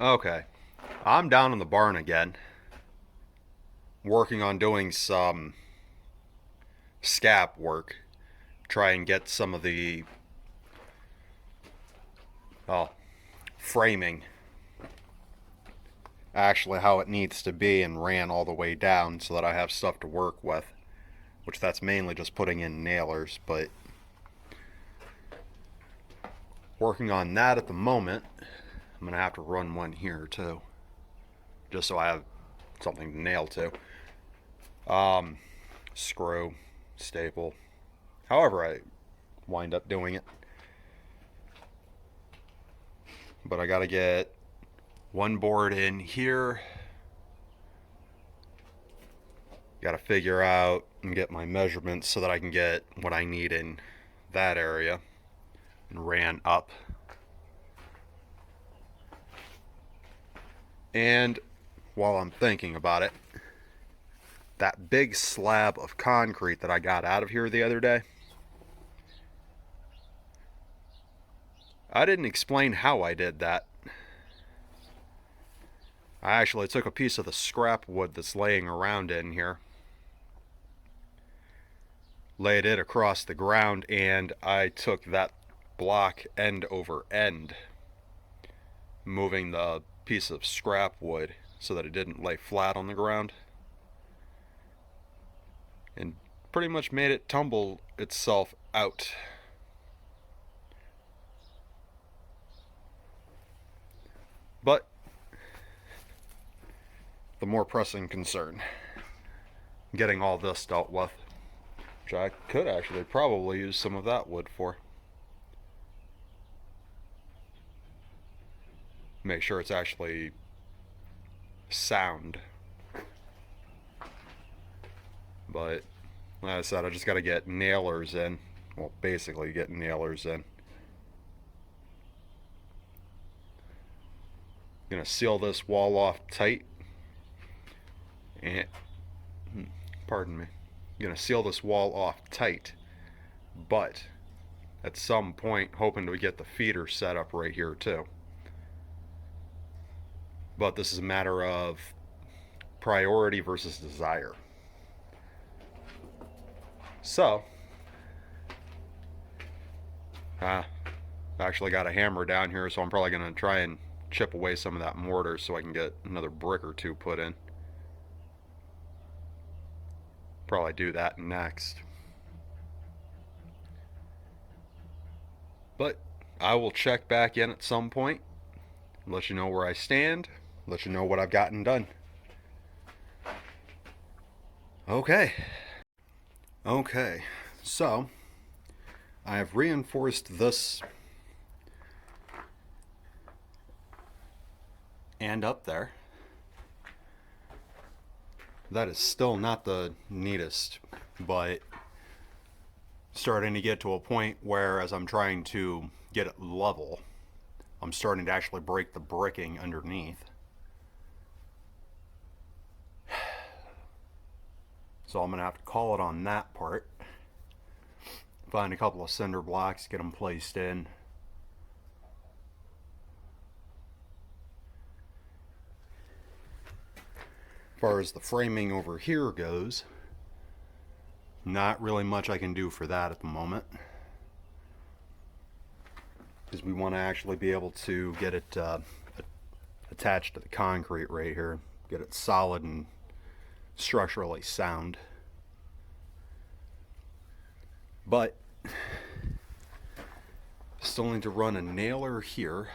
Okay, I'm down in the barn again, working on doing some scap work. Try and get some of the, well, framing actually how it needs to be and ran all the way down so that I have stuff to work with. Which that's mainly just putting in nailers, but working on that at the moment. I'm gonna have to run one here too, just so I have something to nail to. Screw, staple, however I wind up doing it. But I gotta get one board in here. Gotta figure out and get my measurements so that I can get what I need in that area and ran up. And while I'm thinking about it, that big slab of concrete that I got out of here the other day, I didn't explain how I did that. I actually took a piece of the scrap wood that's laying around in here, laid it across the ground, and I took that block end over end, moving the piece of scrap wood so that it didn't lay flat on the ground, and pretty much made it tumble itself out. But the more pressing concern, getting all this dealt with, which I could actually probably use some of that wood for. Make sure it's actually sound. But like I said, I just got to get nailers in. Well, basically get nailers in. Gonna seal this wall off tight. And pardon me. Gonna seal this wall off tight. But at some point, hoping to get the feeder set up right here too. But this is a matter of priority versus desire. So, I actually got a hammer down here, so I'm probably going to try and chip away some of that mortar so I can get another brick or two put in. Probably do that next. But I will check back in at some point, let you know where I stand, let you know what I've gotten done. Okay, so I have reinforced this and up there. That is still not the neatest, but starting to get to a point where as I'm trying to get it level, I'm starting to actually break the bricking underneath. So I'm going to have to call it on that part. Find a couple of cinder blocks, get them placed in. As far as the framing over here goes, not really much I can do for that at the moment, because we want to actually be able to get it attached to the concrete right here, get it solid and structurally sound. But still need to run a nailer here,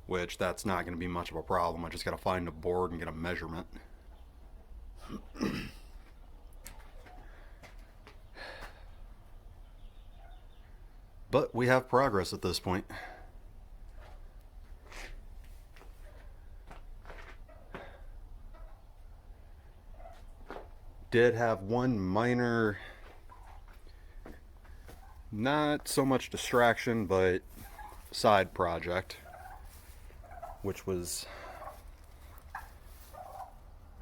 which that's not going to be much of a problem. I just got to find a board and get a measurement. But we have progress at this point. Did have one minor, not so much distraction, but side project, which was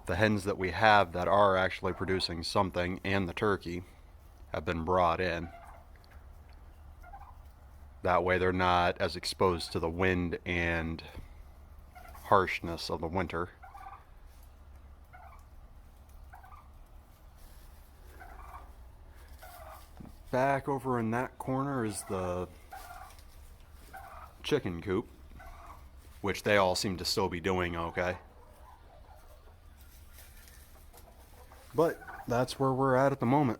the hens that we have that are actually producing something and the turkey have been brought in. That way they're not as exposed to the wind and harshness of the winter. Back over in that corner is the chicken coop, which they all seem to still be doing okay. But that's where we're at the moment.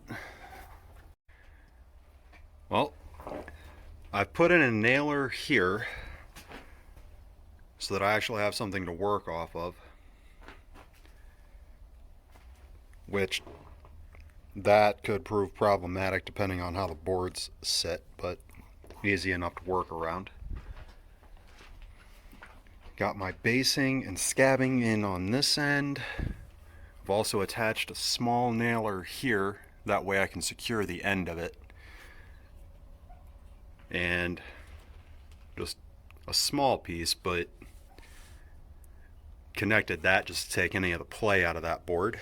Well, I've put in a nailer here so that I actually have something to work off of, which that could prove problematic depending on how the boards sit, but easy enough to work around. Got my basing and scabbing in on this end. I've also attached a small nailer here, that way I can secure the end of it. And just a small piece, but connected that just to take any of the play out of that board.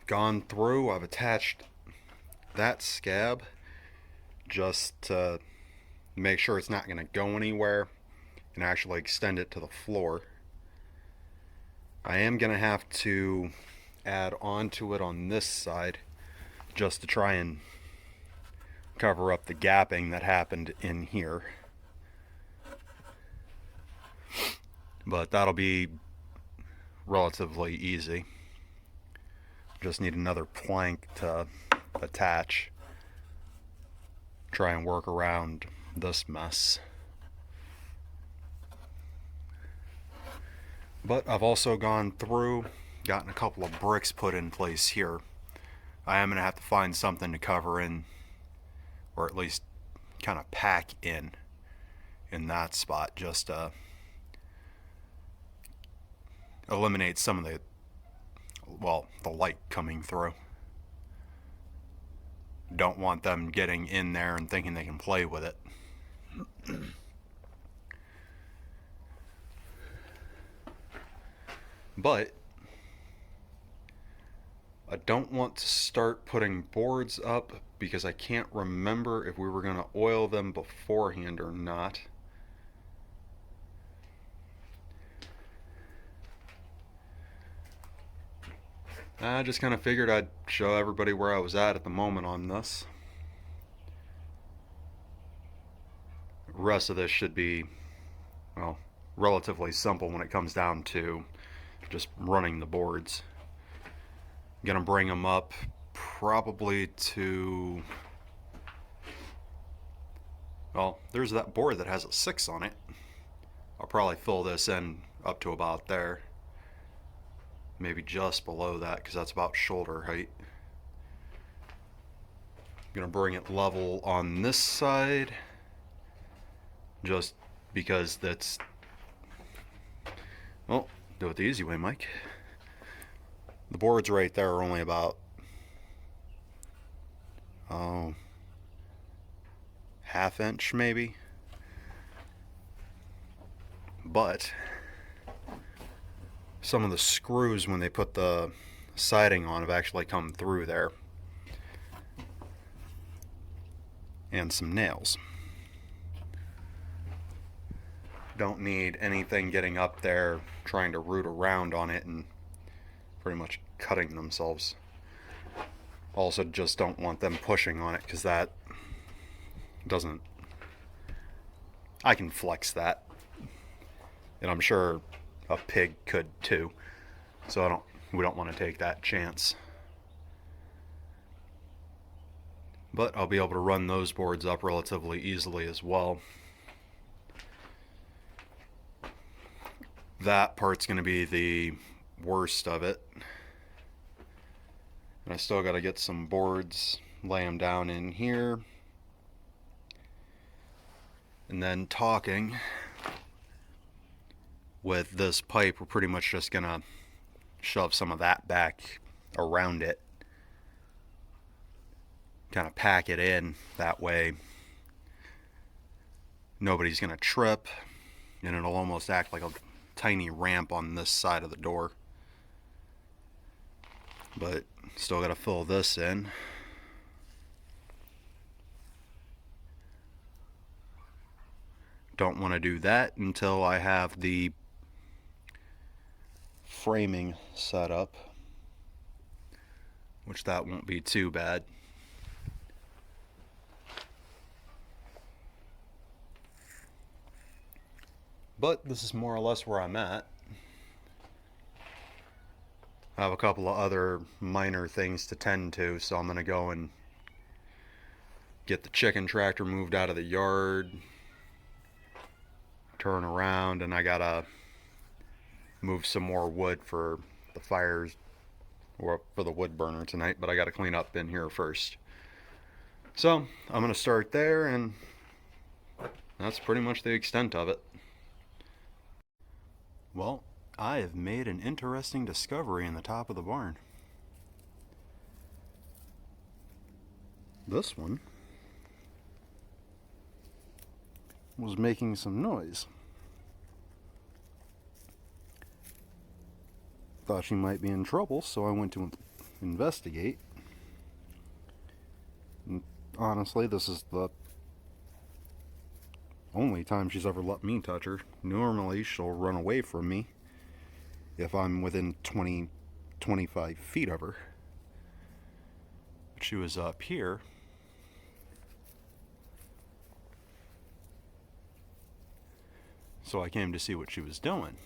Gone through, I've attached that scab just to make sure it's not going to go anywhere and actually extend it to the floor. I am going to have to add onto it on this side just to try and cover up the gapping that happened in here. But that'll be relatively easy. Just need another plank to attach. Try and work around this mess. But I've also gone through, gotten a couple of bricks put in place here. I am going to have to find something to cover in, or at least kind of pack in that spot, just to eliminate some of the light coming through. Don't want them getting in there and thinking they can play with it. But I don't want to start putting boards up because I can't remember if we were going to oil them beforehand or not. I just kind of figured I'd show everybody where I was at the moment on this. The rest of this should be, well, relatively simple when it comes down to just running the boards. I'm gonna bring them up probably to, well, there's that board that has a 6 on it. I'll probably fill this in up to about there, maybe just below that, because that's about shoulder height. I'm gonna bring it level on this side just because that's, well, do it the easy way, Mike. The boards right there are only about, half inch maybe, but some of the screws when they put the siding on have actually come through there, and some nails. Don't need anything getting up there trying to root around on it and pretty much cutting themselves. Also just don't want them pushing on it, because that doesn't, I can flex that, and I'm sure a pig could too, so we don't want to take that chance. But I'll be able to run those boards up relatively easily as well. That part's going to be the worst of it, and I still got to get some boards, lay them down in here, and then talking with this pipe, we're pretty much just gonna shove some of that back around it, kind of pack it in that way nobody's gonna trip, and it'll almost act like a tiny ramp on this side of the door. But still gotta fill this in. don't want to do that until I have the framing set up, which that won't be too bad. But this is more or less where I'm at. I have a couple of other minor things to tend to, so I'm going to go and get the chicken tractor moved out of the yard, turn around, and I gotta move some more wood for the fires, or for the wood burner tonight, but I gotta clean up in here first. So I'm gonna start there, and that's pretty much the extent of it. Well, I have made an interesting discovery in the top of the barn. This one was making some noise. Thought she might be in trouble, so I went to investigate. And honestly, this is the only time she's ever let me touch her. Normally, she'll run away from me if I'm within 25 feet of her. But she was up here. So I came to see what she was doing.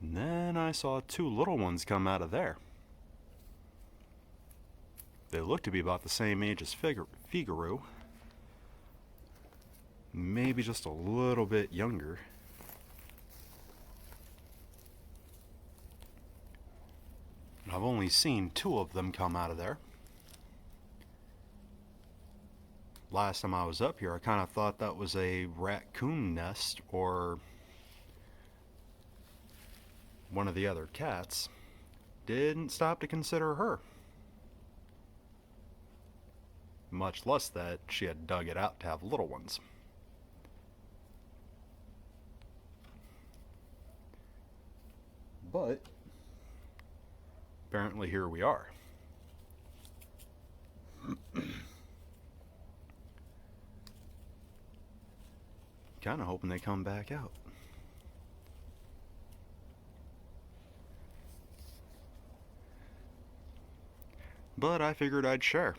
And then I saw two little ones come out of there. They look to be about the same age as Figaro. Maybe just a little bit younger. I've only seen two of them come out of there. Last time I was up here, I kind of thought that was a raccoon nest or one of the other cats. Didn't stop to consider her. Much less that she had dug it out to have little ones. But apparently here we are. Kind of hoping they come back out. But I figured I'd share.